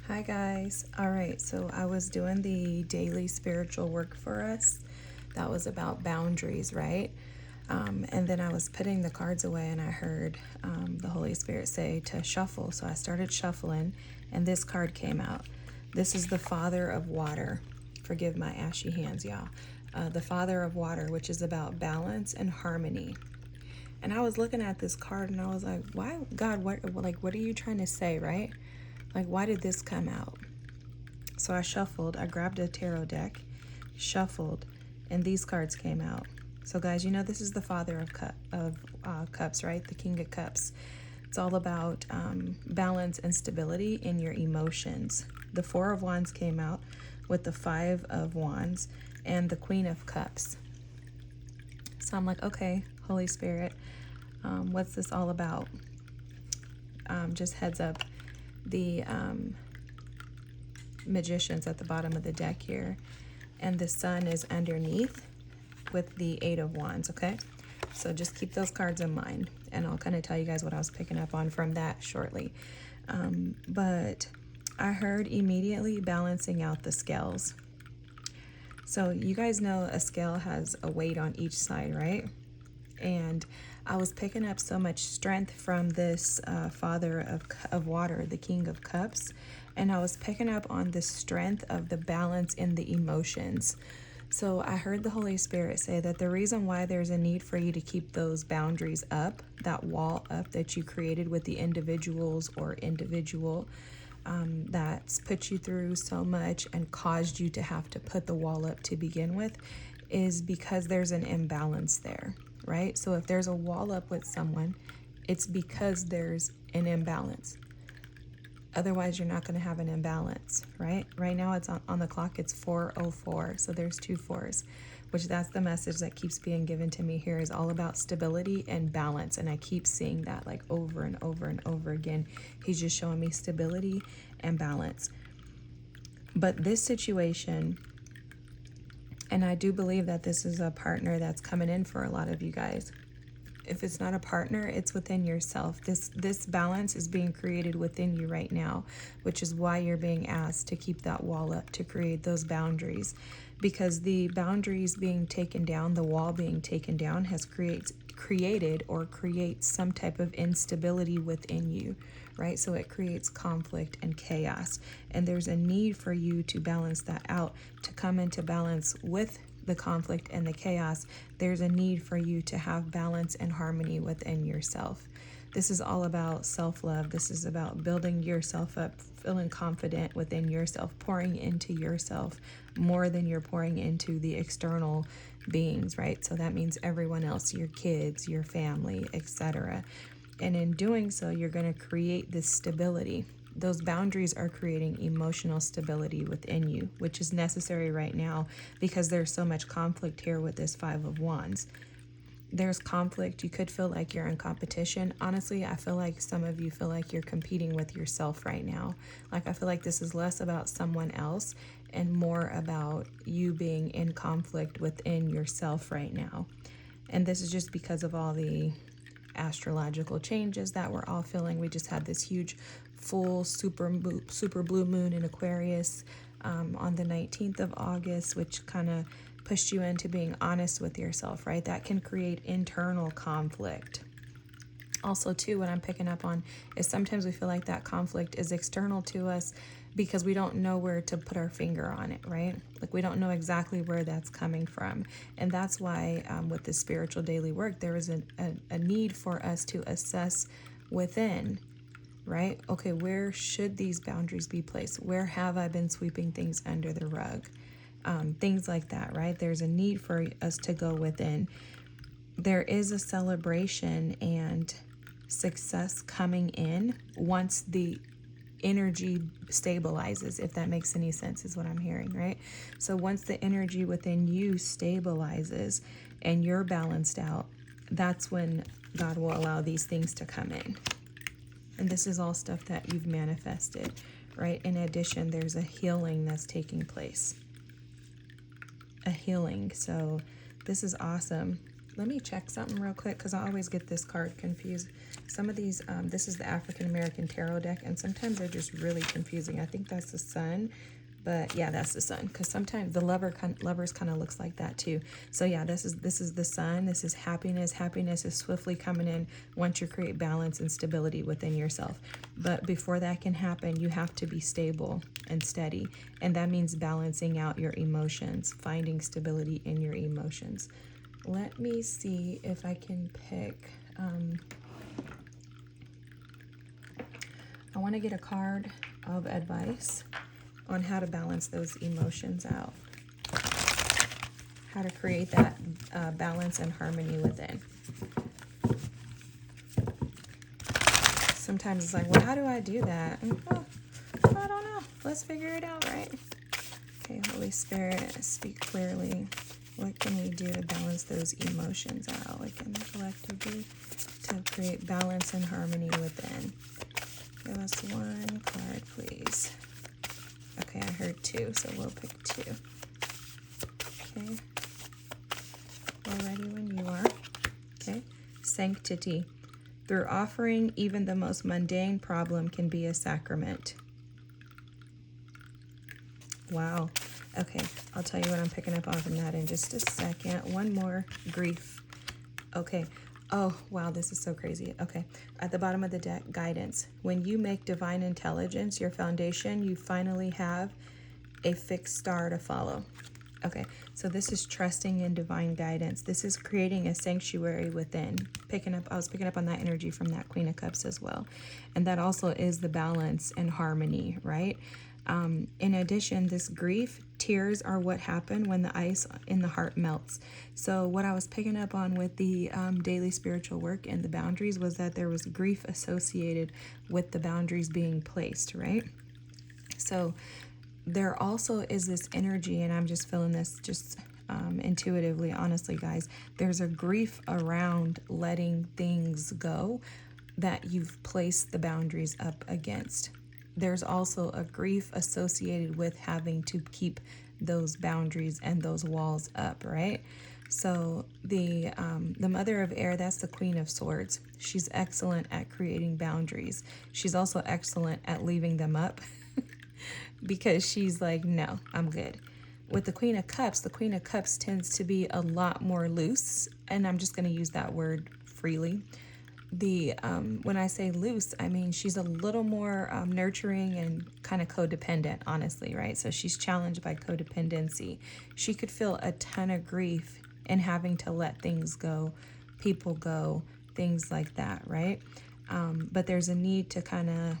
Hi guys. All right, so I was doing the daily spiritual work for us. That was about boundaries, right? And then I was putting the cards away and I heard the Holy Spirit say to shuffle. So I started shuffling and this card came out. This is the Father of Water. Forgive my ashy hands, y'all. The Father of Water, which is about balance and harmony. And I was looking at this card and I was like, why, God, what are you trying to say, right? Like, why did this come out? So I shuffled, I grabbed a tarot deck, shuffled, and these cards came out. So guys, you know this is the Father of Cups, right? The King of Cups. It's all about balance and stability in your emotions. The Four of Wands came out with the Five of Wands and the Queen of Cups. So I'm like, okay, Holy Spirit, what's this all about? Just heads up, the Magician's at the bottom of the deck here, and the Sun is underneath with the Eight of Wands, okay? So just keep those cards in mind, and I'll kind of tell you guys what I was picking up on from that shortly. But I heard immediately balancing out the scales. So you guys know a scale has a weight on each side, right? And I was picking up so much strength from this Father of Water, the King of Cups, and I was picking up on the strength of the balance in the emotions. So I heard the Holy Spirit say that the reason why there's a need for you to keep those boundaries up, that wall up that you created with the individuals or individual that's put you through so much and caused you to have to put the wall up to begin with, is because there's an imbalance there. Right? So if there's a wall up with someone, it's because there's an imbalance. Otherwise, you're not going to have an imbalance, right? Right now, it's on the clock, it's 4:04. So there's two fours, which that's the message that keeps being given to me here, is all about stability and balance. And I keep seeing that like over and over and over again. He's just showing me stability and balance. But this situation, and I do believe that this is a partner that's coming in for a lot of you guys. If it's not a partner, it's within yourself. This balance is being created within you right now, which is why you're being asked to keep that wall up, to create those boundaries. Because the boundaries being taken down, the wall being taken down, has created or creates some type of instability within you, right? So it creates conflict and chaos. And there's a need for you to balance that out, to come into balance with the conflict and the chaos. There's a need for you to have balance and harmony within yourself. This is all about self-love. This is about building yourself up, feeling confident within yourself, pouring into yourself more than you're pouring into the external beings, right? So that means everyone else, your kids, your family, etc. And in doing so, you're going to create this stability. Those boundaries are creating emotional stability within you, which is necessary right now because there's so much conflict here with this Five of Wands. There's conflict. You could feel like you're in competition. Honestly, I feel like some of you feel like you're competing with yourself right now. Like, I feel like this is less about someone else and more about you being in conflict within yourself right now. And this is just because of all the astrological changes that we're all feeling. We just had this huge full super blue moon in Aquarius on the 19th of August, which kind of pushed you into being honest with yourself, right? That can create internal conflict. Also, too, what I'm picking up on is sometimes we feel like that conflict is external to us because we don't know where to put our finger on it, right? Like, we don't know exactly where that's coming from. And that's why with the spiritual daily work, there is a need for us to assess within, right? Okay, where should these boundaries be placed? Where have I been sweeping things under the rug? Things like that, right? There's a need for us to go within. There is a celebration and success coming in once the energy stabilizes, if that makes any sense, is what I'm hearing, right? So once the energy within you stabilizes and you're balanced out, that's when God will allow these things to come in. And this is all stuff that you've manifested, right? In addition, there's a healing that's taking place. A healing. So this is awesome. Let me check something real quick because I always get this card confused. Some of these, this is the African American Tarot deck, and sometimes they're just really confusing. I think that's the sun, but yeah, that's the sun, because sometimes the lovers kind of looks like that too. So yeah, this is the sun. This is happiness. Happiness is swiftly coming in once you create balance and stability within yourself. But before that can happen, you have to be stable and steady, and that means balancing out your emotions, finding stability in your emotions. Let me see if I can pick. I want to get a card of advice on how to balance those emotions out. How to create that balance and harmony within. Sometimes it's like, well, how do I do that? Oh, I don't know. Let's figure it out, right? Okay, Holy Spirit, speak clearly. What can we do to balance those emotions out, like in the collectively, to create balance and harmony within? Give us one card, please. Okay, I heard two, so we'll pick two. Okay. We're ready when you are. Okay. Sanctity. Through offering, even the most mundane problem can be a sacrament. Wow. Okay, I'll tell you what I'm picking up on from that in just a second. One more. Grief. Okay. Oh, wow, this is so crazy. Okay, at the bottom of the deck, guidance. When you make divine intelligence your foundation, you finally have a fixed star to follow. Okay, so this is trusting in divine guidance. This is creating a sanctuary within. I was picking up on that energy from that Queen of Cups as well. And that also is the balance and harmony, right? In addition, this grief, tears are what happen when the ice in the heart melts. So what I was picking up on with the daily spiritual work and the boundaries was that there was grief associated with the boundaries being placed, right? So there also is this energy, and I'm just feeling this just intuitively, honestly, guys. There's a grief around letting things go that you've placed the boundaries up against. There's also a grief associated with having to keep those boundaries and those walls up, right? So the Mother of Air, that's the Queen of Swords. She's excellent at creating boundaries. She's also excellent at leaving them up because she's like, no, I'm good. With the Queen of Cups tends to be a lot more loose, and I'm just going to use that word freely. When I say loose, I mean she's a little more nurturing and kind of codependent, honestly, right? So she's challenged by codependency. She could feel a ton of grief in having to let things go, people go, things like that, right? But there's a need to kind of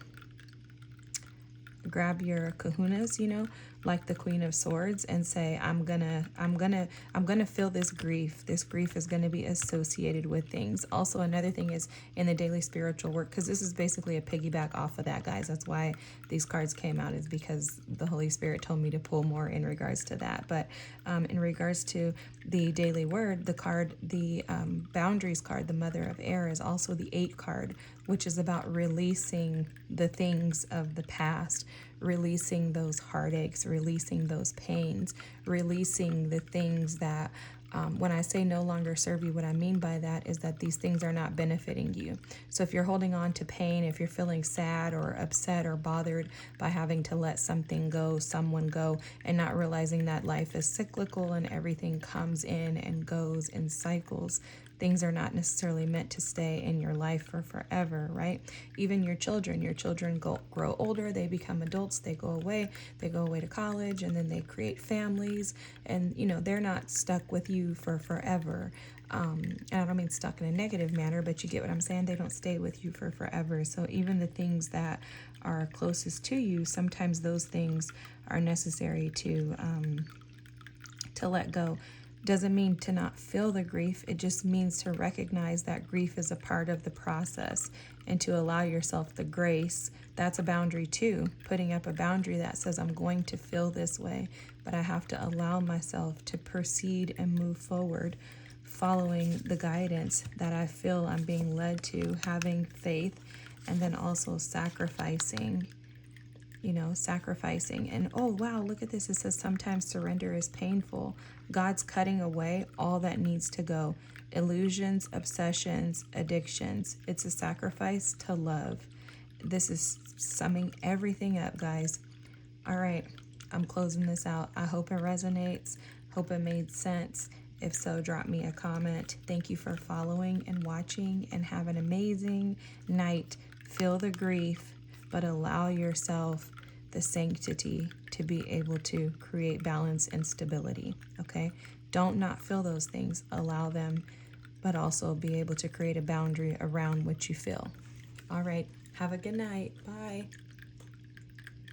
grab your kahunas, like the Queen of Swords, and say, I'm gonna feel this grief. This grief is gonna be associated with things. Also, another thing is in the daily spiritual work, because this is basically a piggyback off of that, guys. That's why these cards came out, is because the Holy Spirit told me to pull more in regards to that. But in regards to the daily word, the card, the boundaries card, the Mother of Air, is also the 8 card, which is about releasing the things of the past, releasing those heartaches, releasing those pains, releasing the things that, when I say no longer serve you, what I mean by that is that these things are not benefiting you. So if you're holding on to pain, if you're feeling sad or upset or bothered by having to let something go, someone go, and not realizing that life is cyclical and everything comes in and goes in cycles, things are not necessarily meant to stay in your life for forever, right? Even your children grow older, they become adults, they go away to college, and then they create families, and they're not stuck with you for forever. And I don't mean stuck in a negative manner, but you get what I'm saying. They don't stay with you for forever. So even the things that are closest to you, sometimes those things are necessary to let go. Doesn't mean to not feel the grief. It just means to recognize that grief is a part of the process and to allow yourself the grace. That's a boundary too. Putting up a boundary that says, I'm going to feel this way, but I have to allow myself to proceed and move forward, following the guidance that I feel I'm being led to, having faith, and then also sacrificing, you know, sacrificing. And oh, wow, look at this. It says sometimes surrender is painful. God's cutting away all that needs to go. Illusions, obsessions, addictions. It's a sacrifice to love. This is summing everything up, guys. All right, I'm closing this out. I hope it resonates. Hope it made sense. If so, drop me a comment. Thank you for following and watching, and have an amazing night. Feel the grief, but allow yourself the sanctity to be able to create balance and stability, okay? Don't not feel those things. Allow them, but also be able to create a boundary around what you feel. All right, have a good night. Bye.